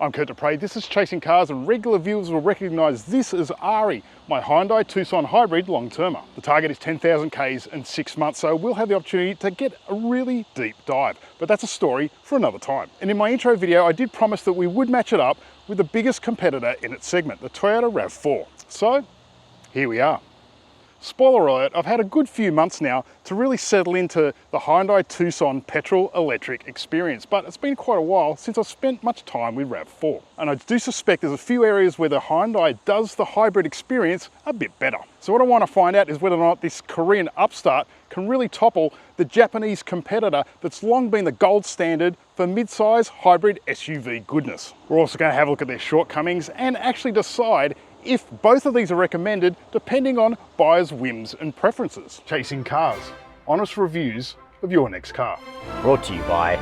I'm Curt Dupriez, this is Chasing Cars, and regular viewers will recognise this as Ari, my Hyundai Tucson hybrid long-termer. The target is 10,000 Ks in 6 months, so we'll have the opportunity to get a really deep dive, but that's a story for another time. And in my intro video, I did promise that we would match it up with the biggest competitor in its segment, the Toyota RAV4. So, here we are. Spoiler alert, I've had a good few months now to really settle into the Hyundai Tucson petrol electric experience, but it's been quite a while since I've spent much time with RAV4. And I do suspect there's a few areas where the Hyundai does the hybrid experience a bit better. So what I want to find out is whether or not this Korean upstart can really topple the Japanese competitor that's long been the gold standard for mid-size hybrid SUV goodness. We're also going to have a look at their shortcomings and actually decide if both of these are recommended depending on buyers' whims and preferences. Chasing Cars, honest reviews of your next car. Brought to you by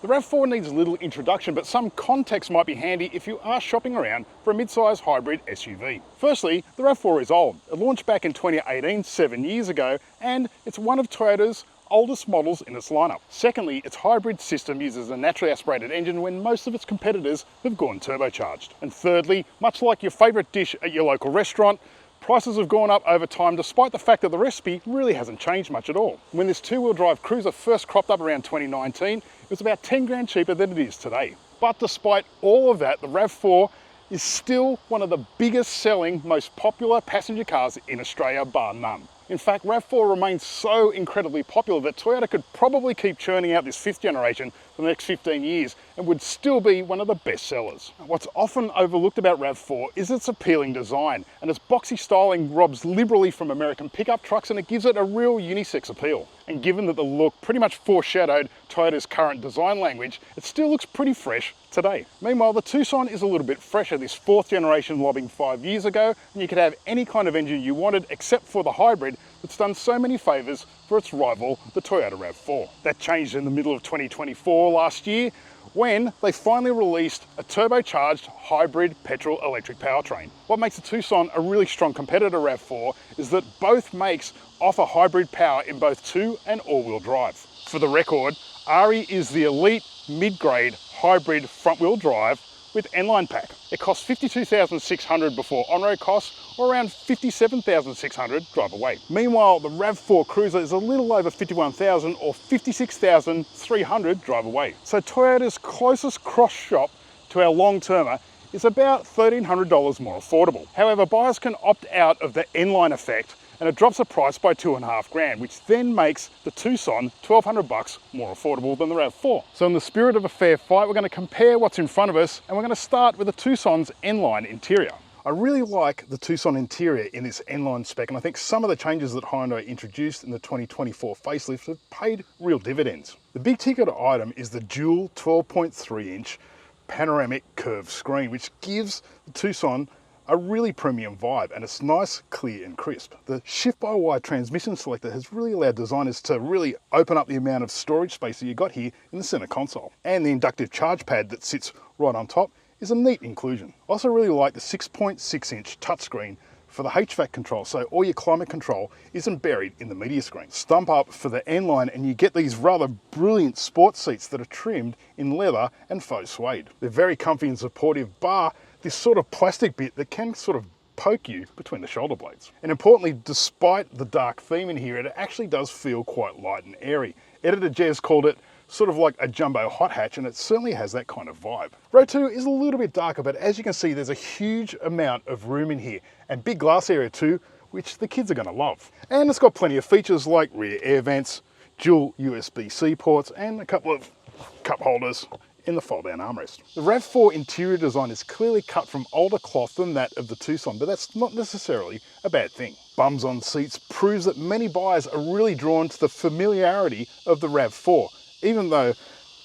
The RAV4 needs a little introduction, but some context might be handy if you are shopping around for a mid-size hybrid SUV. Firstly, the RAV4 is old. It launched back in 2018, 7 years ago, and it's one of Toyota's oldest models in its lineup. Secondly, its hybrid system uses a naturally aspirated engine when most of its competitors have gone turbocharged. And thirdly, much like your favourite dish at your local restaurant, prices have gone up over time despite the fact that the recipe really hasn't changed much at all. When this two-wheel drive Cruiser first cropped up around 2019, it was about 10 grand cheaper than it is today. But despite all of that, the RAV4 is still one of the biggest selling, most popular passenger cars in Australia, bar none. In fact, RAV4 remains so incredibly popular that Toyota could probably keep churning out this 5th generation for the next 15 years and would still be one of the best sellers. What's often overlooked about RAV4 is its appealing design, and its boxy styling robs liberally from American pickup trucks, and it gives it a real unisex appeal. And given that the look pretty much foreshadowed Toyota's current design language, it still looks pretty fresh today. Meanwhile, the Tucson is a little bit fresher, this 4th generation lobbing 5 years ago, and you could have any kind of engine you wanted except for the hybrid that's done so many favours for its rival, the Toyota RAV4. That changed in the middle of 2024 last year, when they finally released a turbocharged hybrid petrol electric powertrain. What makes the Tucson a really strong competitor to RAV4 is that both makes offer hybrid power in both 2- and all-wheel drive. For the record, Ari is the Elite mid-grade hybrid front-wheel drive with N-line pack. It costs $52,600 before on-road costs, or around $57,600 drive away. Meanwhile, the RAV4 Cruiser is a little over $51,000 or $56,300 drive away. So Toyota's closest cross shop to our long-termer is about $1,300 more affordable. However, buyers can opt out of the N-line effect, and it drops the price by 2.5 grand, which then makes the Tucson $1,200 more affordable than the RAV4. So in the spirit of a fair fight, we're going to compare what's in front of us, and we're going to start with the Tucson's N-line interior. I really like the Tucson interior in this N-line spec, and I think some of the changes that Hyundai introduced in the 2024 facelift have paid real dividends. The big ticket item is the dual 12.3-inch panoramic curved screen, which gives the Tucson a really premium vibe, and it's nice, clear and crisp. The shift-by-wire transmission selector has really allowed designers to really open up the amount of storage space that you got here in the center console. And the inductive charge pad that sits right on top is a neat inclusion. I also really like the 6.6-inch touchscreen for the HVAC control, so all your climate control isn't buried in the media screen. Stump up for the N-line and you get these rather brilliant sports seats that are trimmed in leather and faux suede. They're very comfy and supportive, bar this sort of plastic bit that can sort of poke you between the shoulder blades. And importantly, despite the dark theme in here, it actually does feel quite light and airy. Editor Jez called it sort of like a jumbo hot hatch, and it certainly has that kind of vibe. Row 2 is a little bit darker, but as you can see, there's a huge amount of room in here, and big glass area too, which the kids are gonna love. And it's got plenty of features like rear air vents, dual USB-C ports, and a couple of cup holders in the fold-down armrest. The RAV4 interior design is clearly cut from older cloth than that of the Tucson, but that's not necessarily a bad thing. Bums on seats proves that many buyers are really drawn to the familiarity of the RAV4, even though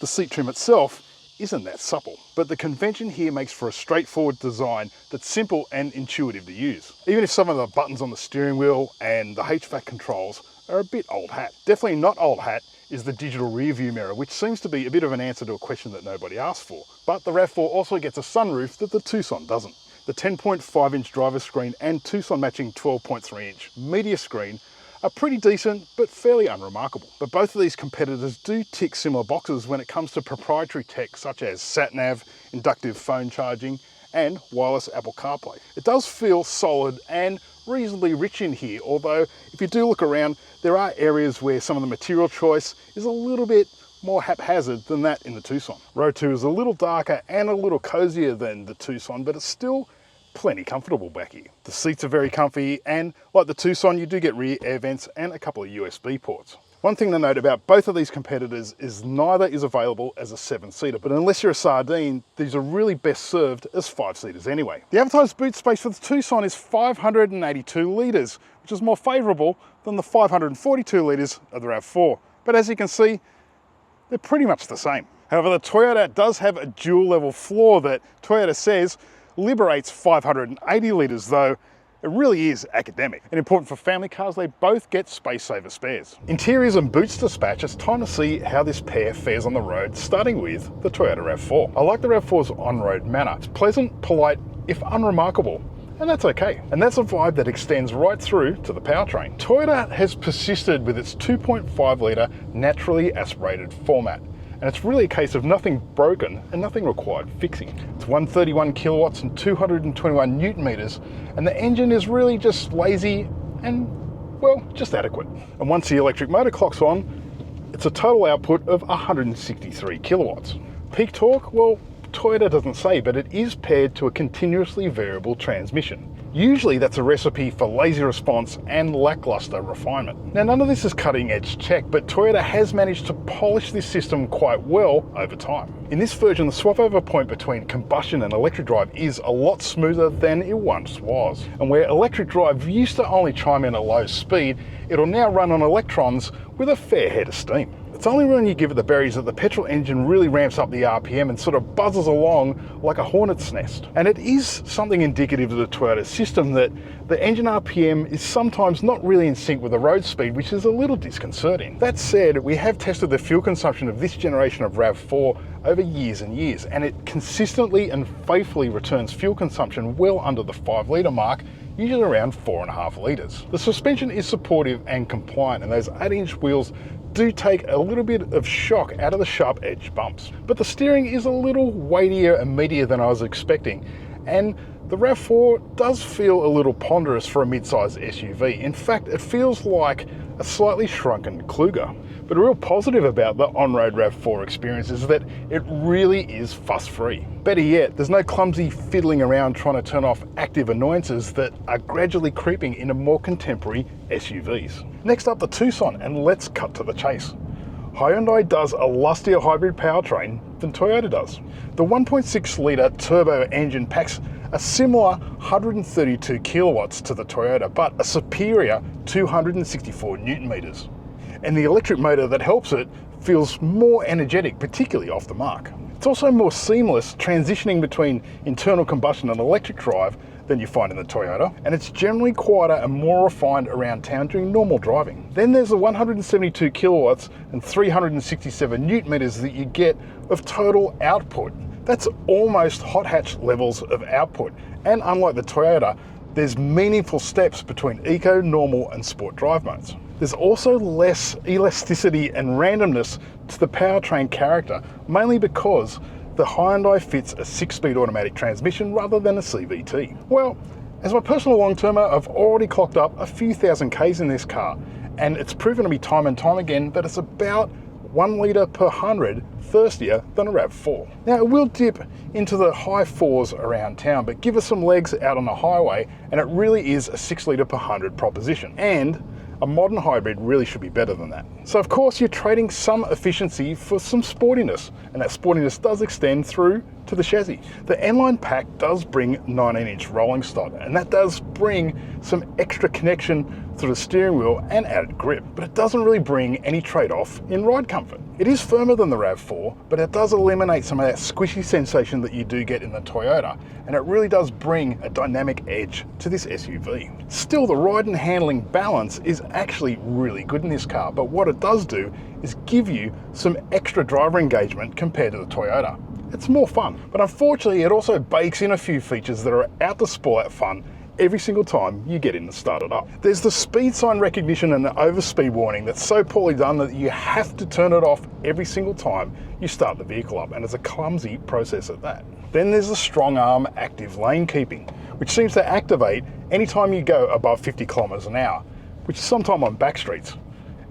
the seat trim itself isn't that supple. But the convention here makes for a straightforward design that's simple and intuitive to use, even if some of the buttons on the steering wheel and the HVAC controls are a bit old hat. Definitely not old hat is the digital rear view mirror, which seems to be a bit of an answer to a question that nobody asked for. But the RAV4 also gets a sunroof that the Tucson doesn't. The 10.5-inch driver screen and Tucson matching 12.3-inch media screen are pretty decent, but fairly unremarkable. But both of these competitors do tick similar boxes when it comes to proprietary tech such as sat-nav, inductive phone charging, and wireless Apple CarPlay. It does feel solid and reasonably rich in here, although if you do look around, there are areas where some of the material choice is a little bit more haphazard than that in the Tucson. Row 2 is a little darker and a little cozier than the Tucson, but it's still plenty comfortable back here. The seats are very comfy, and like the Tucson, you do get rear air vents and a couple of USB ports. One thing to note about both of these competitors is neither is available as a 7-seater, but unless you're a sardine, these are really best served as 5-seaters anyway. The advertised boot space for the Tucson is 582 litres, which is more favourable than the 542 litres of the RAV4. But as you can see, they're pretty much the same. However, the Toyota does have a dual level floor that Toyota says liberates 580 litres, though it really is academic. And important for family cars, they both get space saver spares. Interiors and boots dispatch, it's time to see how this pair fares on the road, starting with the Toyota RAV4. I like the RAV4's on-road manner. It's pleasant, polite, if unremarkable. And that's okay. And that's a vibe that extends right through to the powertrain. Toyota has persisted with its 2.5 litre naturally aspirated format. And it's really a case of nothing broken and nothing required fixing. It's 131 kilowatts and 221 newton meters, and the engine is really just lazy and, well, just adequate. And once the electric motor clocks on, it's a total output of 163 kilowatts. Peak torque, well, Toyota doesn't say, but it is paired to a continuously variable transmission. Usually that's a recipe for lazy response and lackluster refinement. Now, none of this is cutting edge tech, but Toyota has managed to polish this system quite well over time. In this version, the swap over point between combustion and electric drive is a lot smoother than it once was. And where electric drive used to only chime in at low speed, it'll now run on electrons with a fair head of steam. It's only when you give it the berries that the petrol engine really ramps up the RPM and sort of buzzes along like a hornet's nest. And it is something indicative of the Toyota system that the engine RPM is sometimes not really in sync with the road speed, which is a little disconcerting. That said, we have tested the fuel consumption of this generation of RAV4 over years and years, and it consistently and faithfully returns fuel consumption well under the 5 litre mark, usually around 4.5 litres. The suspension is supportive and compliant, and those 8-inch wheels do take a little bit of shock out of the sharp edge bumps. But the steering is a little weightier and meatier than I was expecting, and the RAV4 does feel a little ponderous for a mid-size SUV. In fact, it feels like a slightly shrunken Kluger. But a real positive about the on-road RAV4 experience is that it really is fuss-free. Better yet, there's no clumsy fiddling around trying to turn off active annoyances that are gradually creeping into more contemporary SUVs. Next up, the Tucson, and let's cut to the chase. Hyundai does a lustier hybrid powertrain than Toyota does. The 1.6 litre turbo engine packs a similar 132 kilowatts to the Toyota, but a superior 264 newton meters. And the electric motor that helps it feels more energetic, particularly off the mark. It's also more seamless, transitioning between internal combustion and electric drive than you find in the Toyota, and it's generally quieter and more refined around town during normal driving. Then there's the 172 kilowatts and 367 newton meters that you get of total output. That's almost hot hatch levels of output, and unlike the Toyota, there's meaningful steps between eco, normal and sport drive modes. There's also less elasticity and randomness to the powertrain character, mainly because the Hyundai fits a 6-speed automatic transmission rather than a CVT. Well, as my personal long-termer, I've already clocked up a few thousand Ks in this car, and it's proven to me time and time again that it's about 1 litre per 100 thirstier than a RAV4. Now, it will dip into the high 4s around town, but give us some legs out on the highway, and it really is a 6 litre per 100 proposition. And a modern hybrid really should be better than that. So of course you're trading some efficiency for some sportiness, and that sportiness does extend through to the chassis. The N-Line pack does bring 19-inch rolling stud, and that does bring some extra connection to the steering wheel and added grip, but it doesn't really bring any trade-off in ride comfort. It is firmer than the RAV4, but it does eliminate some of that squishy sensation that you do get in the Toyota, and it really does bring a dynamic edge to this SUV. Still, the ride and handling balance is actually really good in this car, but what it does do is give you some extra driver engagement compared to the Toyota. It's more fun, but unfortunately it also bakes in a few features that are out to spoil that fun every single time you get in and start it up. There's the speed sign recognition and the overspeed warning that's so poorly done that you have to turn it off every single time you start the vehicle up, and it's a clumsy process at that. Then there's the strong arm active lane keeping, which seems to activate anytime you go above 50 kilometers an hour, which is sometime on back streets.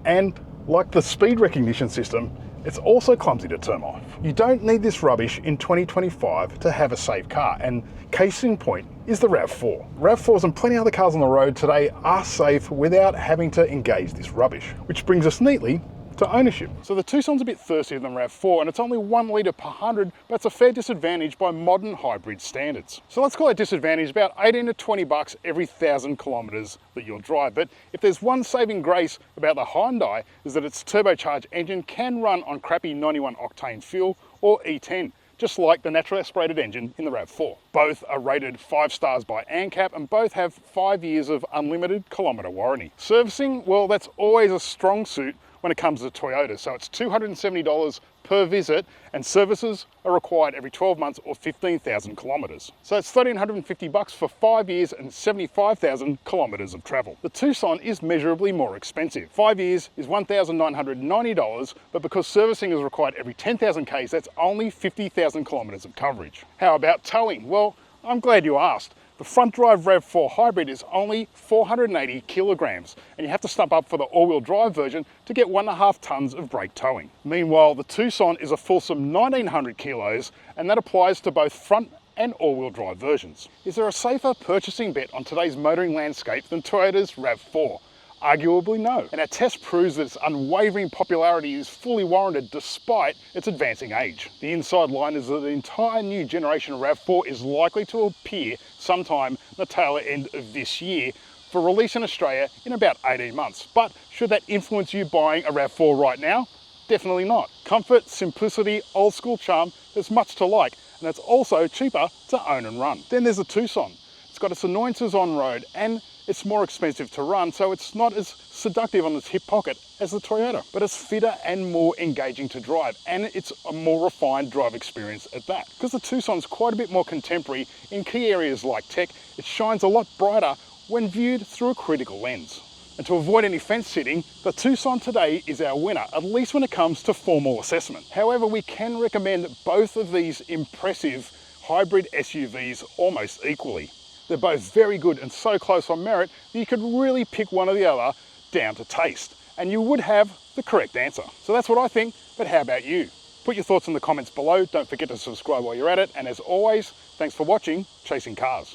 And like the speed recognition system, it's also clumsy to turn off. You don't need this rubbish in 2025 to have a safe car, and case in point is the RAV4. RAV4s and plenty of other cars on the road today are safe without having to engage this rubbish, which brings us neatly to ownership. So the Tucson's a bit thirstier than RAV4, and it's only 1 litre per 100, but it's a fair disadvantage by modern hybrid standards. So let's call that disadvantage about 18 to 20 bucks every 1,000 kilometers that you'll drive. But if there's one saving grace about the Hyundai, is that its turbocharged engine can run on crappy 91 octane fuel or E10, just like the naturally aspirated engine in the RAV4. Both are rated 5 stars by ANCAP, and both have 5 years of unlimited kilometre warranty. Servicing, well, that's always a strong suit when it comes to Toyota, so it's $270 per visit, and services are required every 12 months or 15,000 kilometers. So it's $1,350 for 5 years and 75,000 kilometers of travel. The Tucson is measurably more expensive. 5 years is $1,990, but because servicing is required every 10,000 Ks, that's only 50,000 kilometers of coverage. How about towing? Well, I'm glad you asked. The front drive RAV4 hybrid is only 480 kilograms, and you have to stump up for the all-wheel drive version to get 1.5 tons of brake towing. Meanwhile, the Tucson is a fulsome 1900 kilos, and that applies to both front and all-wheel drive versions. Is there a safer purchasing bet on today's motoring landscape than Toyota's RAV4? Arguably no, and our test proves that its unwavering popularity is fully warranted despite its advancing age. The inside line is that the entire new generation of RAV4 is likely to appear sometime in the tail end of this year for release in Australia in about 18 months. But should that influence you buying a RAV4 right now? Definitely not. Comfort, simplicity, old school charm, there's much to like, and it's also cheaper to own and run. Then there's the Tucson. It's got its annoyances on road, and it's more expensive to run, so it's not as seductive on its hip pocket as the Toyota, but it's fitter and more engaging to drive, and it's a more refined drive experience at that. Because the Tucson's quite a bit more contemporary in key areas like tech, it shines a lot brighter when viewed through a critical lens. And to avoid any fence sitting, the Tucson today is our winner, at least when it comes to formal assessment. However, we can recommend both of these impressive hybrid SUVs almost equally. They're both very good and so close on merit that you could really pick one or the other down to taste, and you would have the correct answer. So that's what I think, but how about you? Put your thoughts in the comments below. Don't forget to subscribe while you're at it, and as always, thanks for watching Chasing Cars.